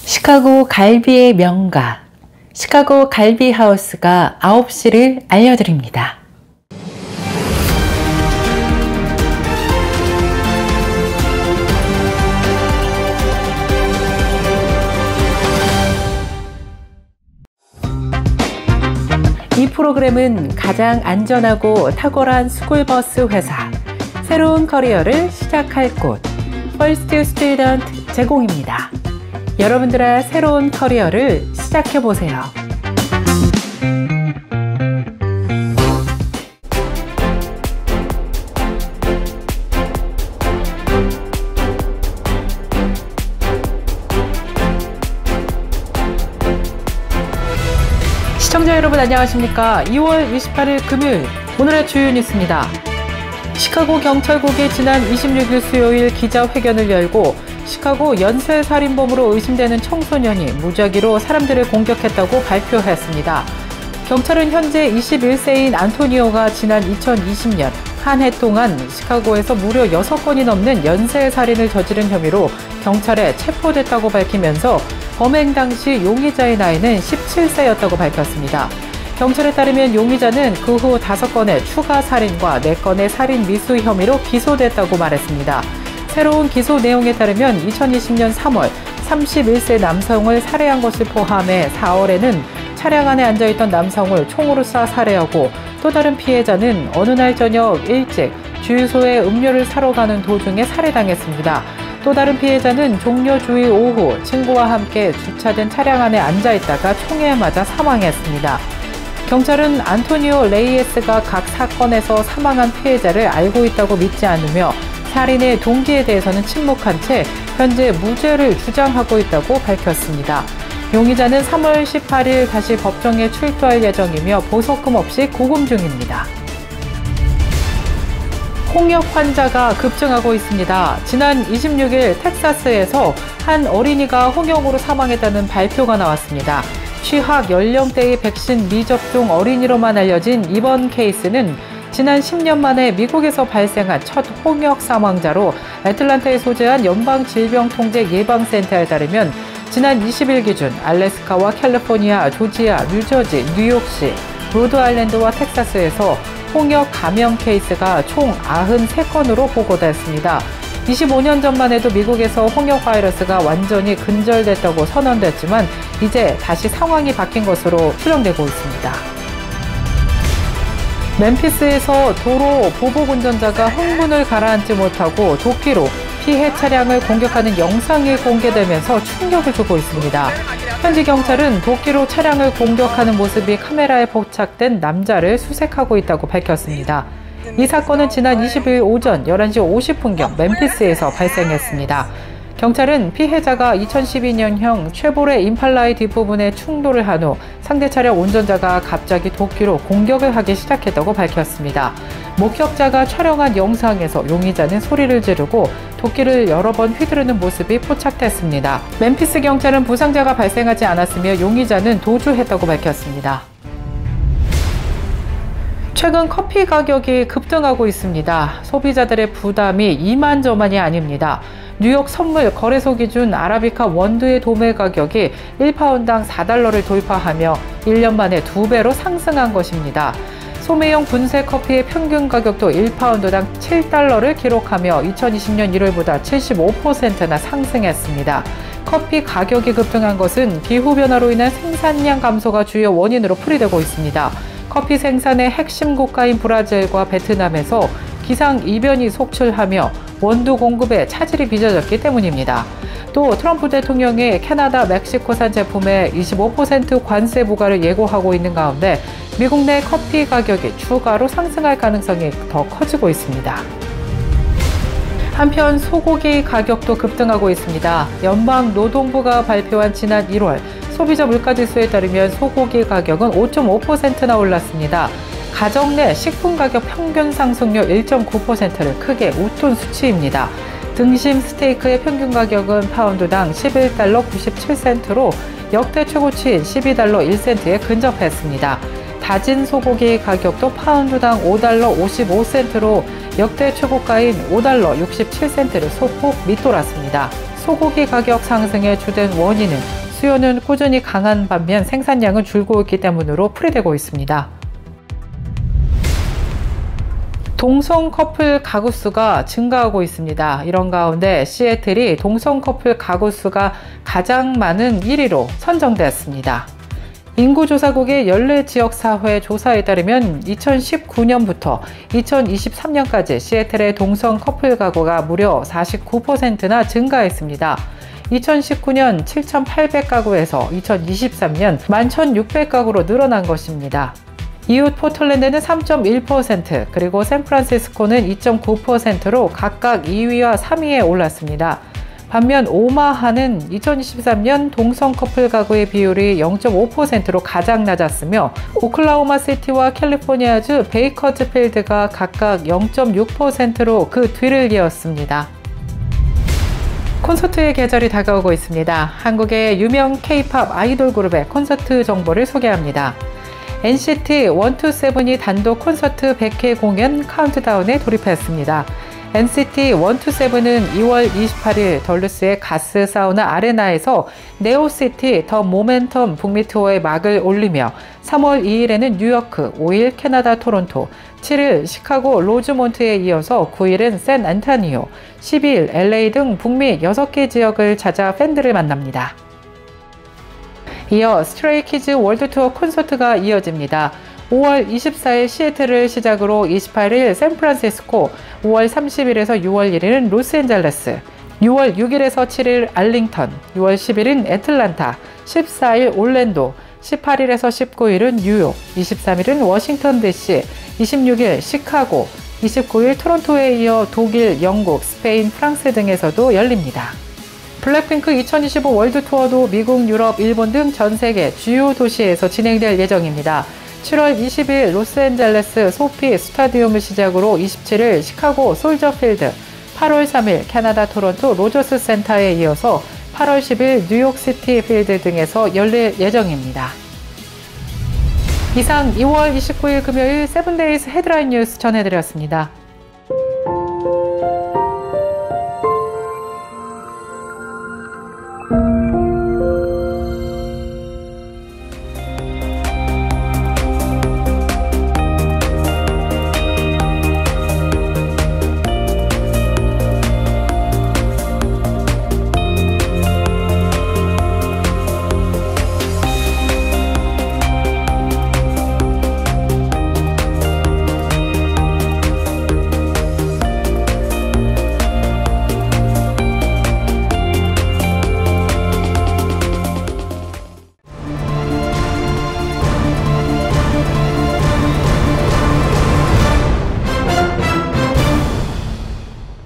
시카고 갈비의 명가, 시카고 갈비 하우스가 9시를 알려드립니다. 이 프로그램은 가장 안전하고 탁월한 스쿨버스 회사, 새로운 커리어를 시작할 곳, 퍼스트 스튜던트 제공입니다. 여러분들의 새로운 커리어를 시작해보세요. 시청자 여러분 안녕하십니까? 2월 28일 금요일 오늘의 주요 뉴스입니다. 시카고 경찰국이 지난 26일 수요일 기자회견을 열고 시카고 연쇄살인범으로 의심되는 청소년이 무작위로 사람들을 공격했다고 발표했습니다. 경찰은 현재 21세인 안토니오가 지난 2020년 한 해 동안 시카고에서 무려 6건이 넘는 연쇄살인을 저지른 혐의로 경찰에 체포됐다고 밝히면서 범행 당시 용의자의 나이는 17세였다고 밝혔습니다. 경찰에 따르면 용의자는 그 후 5건의 추가 살인과 4건의 살인 미수 혐의로 기소됐다고 말했습니다. 새로운 기소 내용에 따르면 2020년 3월 31세 남성을 살해한 것을 포함해 4월에는 차량 안에 앉아있던 남성을 총으로 쏴 살해하고 또 다른 피해자는 어느 날 저녁 일찍 주유소에 음료를 사러 가는 도중에 살해당했습니다. 또 다른 피해자는 종료 주일 오후 친구와 함께 주차된 차량 안에 앉아있다가 총에 맞아 사망했습니다. 경찰은 안토니오 레이에스가 각 사건에서 사망한 피해자를 알고 있다고 믿지 않으며 살인의 동기에 대해서는 침묵한 채 현재 무죄를 주장하고 있다고 밝혔습니다. 용의자는 3월 18일 다시 법정에 출두할 예정이며 보석금 없이 구금 중입니다. 홍역 환자가 급증하고 있습니다. 지난 26일 텍사스에서 한 어린이가 홍역으로 사망했다는 발표가 나왔습니다. 취학 연령대의 백신 미접종 어린이로만 알려진 이번 케이스는 지난 10년 만에 미국에서 발생한 첫 홍역 사망자로 애틀랜타에 소재한 연방질병통제예방센터에 따르면 지난 20일 기준 알래스카와 캘리포니아, 조지아, 뉴저지, 뉴욕시, 로드아일랜드와 텍사스에서 홍역 감염 케이스가 총 93건으로 보고됐습니다. 25년 전만 해도 미국에서 홍역 바이러스가 완전히 근절됐다고 선언됐지만 이제 다시 상황이 바뀐 것으로 추정되고 있습니다. 멤피스에서 도로 보복 운전자가 흥분을 가라앉지 못하고 도끼로 피해 차량을 공격하는 영상이 공개되면서 충격을 주고 있습니다. 현지 경찰은 도끼로 차량을 공격하는 모습이 카메라에 포착된 남자를 수색하고 있다고 밝혔습니다. 이 사건은 지난 20일 오전 11시 50분경 멤피스에서 발생했습니다. 경찰은 피해자가 2012년형 쉐보레 임팔라의 뒷부분에 충돌을 한 후 상대 차량 운전자가 갑자기 도끼로 공격을 하기 시작했다고 밝혔습니다. 목격자가 촬영한 영상에서 용의자는 소리를 지르고 도끼를 여러 번 휘두르는 모습이 포착됐습니다. 멤피스 경찰은 부상자가 발생하지 않았으며 용의자는 도주했다고 밝혔습니다. 최근 커피 가격이 급등하고 있습니다. 소비자들의 부담이 이만저만이 아닙니다. 뉴욕 선물 거래소 기준 아라비카 원두의 도매 가격이 1파운드당 4달러를 돌파하며 1년 만에 2배로 상승한 것입니다. 소매형 분쇄 커피의 평균 가격도 1파운드당 7달러를 기록하며 2020년 1월보다 75%나 상승했습니다. 커피 가격이 급등한 것은 기후변화로 인한 생산량 감소가 주요 원인으로 풀이되고 있습니다. 커피 생산의 핵심 국가인 브라질과 베트남에서 기상이변이 속출하며 원두 공급에 차질이 빚어졌기 때문입니다. 또 트럼프 대통령이 캐나다, 멕시코산 제품에 25% 관세 부과를 예고하고 있는 가운데 미국 내 커피 가격이 추가로 상승할 가능성이 더 커지고 있습니다. 한편 소고기 가격도 급등하고 있습니다. 연방노동부가 발표한 지난 1월 소비자 물가지수에 따르면 소고기 가격은 5.5%나 올랐습니다. 가정 내 식품 가격 평균 상승률 1.9%를 크게 웃돈 수치입니다. 등심 스테이크의 평균 가격은 파운드당 11달러 97센트로 역대 최고치인 12달러 1센트에 근접했습니다. 다진 소고기 가격도 파운드당 5달러 55센트로 역대 최고가인 5달러 67센트를 소폭 밑돌았습니다. 소고기 가격 상승의 주된 원인은 수요는 꾸준히 강한 반면 생산량은 줄고 있기 때문으로 풀이되고 있습니다. 동성 커플 가구 수가 증가하고 있습니다. 이런 가운데 시애틀이 동성 커플 가구 수가 가장 많은 1위로 선정되었습니다. 인구조사국의 연례지역사회 조사에 따르면 2019년부터 2023년까지 시애틀의 동성 커플 가구가 무려 49%나 증가했습니다. 2019년 7,800가구에서 2023년 11,600가구로 늘어난 것입니다. 이웃 포틀랜드는 3.1%, 그리고 샌프란시스코는 2.9%로 각각 2위와 3위에 올랐습니다. 반면 오마하는 2023년 동성 커플 가구의 비율이 0.5%로 가장 낮았으며 오클라호마 시티와 캘리포니아주 베이커즈필드가 각각 0.6%로 그 뒤를 이었습니다. 콘서트의 계절이 다가오고 있습니다. 한국의 유명 K-팝 아이돌 그룹의 콘서트 정보를 소개합니다. NCT 127이 단독 콘서트 100회 공연 카운트다운에 돌입했습니다. NCT 127은 2월 28일 덜루스의 가스 사우나 아레나에서 네오시티 더 모멘텀 북미 투어에 막을 올리며 3월 2일에는 뉴요크, 5일 캐나다 토론토, 7일 시카고 로즈몬트에 이어서 9일은 샌 안토니오, 10일 LA 등 북미 6개 지역을 찾아 팬들을 만납니다. 이어 스트레이키즈 월드투어 콘서트가 이어집니다. 5월 24일 시애틀을 시작으로 28일 샌프란시스코, 5월 30일에서 6월 1일은 로스앤젤레스, 6월 6일에서 7일 알링턴, 6월 10일은 애틀란타, 14일 올랜도, 18일에서 19일은 뉴욕, 23일은 워싱턴 DC, 26일 시카고, 29일 토론토에 이어 독일, 영국, 스페인, 프랑스 등에서도 열립니다. 블랙핑크 2025 월드 투어도 미국, 유럽, 일본 등 전 세계 주요 도시에서 진행될 예정입니다. 7월 20일 로스앤젤레스 소피 스타디움을 시작으로 27일 시카고 솔저필드, 8월 3일 캐나다 토론토 로저스 센터에 이어서 8월 10일 뉴욕 시티 필드 등에서 열릴 예정입니다. 이상 2월 29일 금요일 세븐데이즈 헤드라인 뉴스 전해드렸습니다.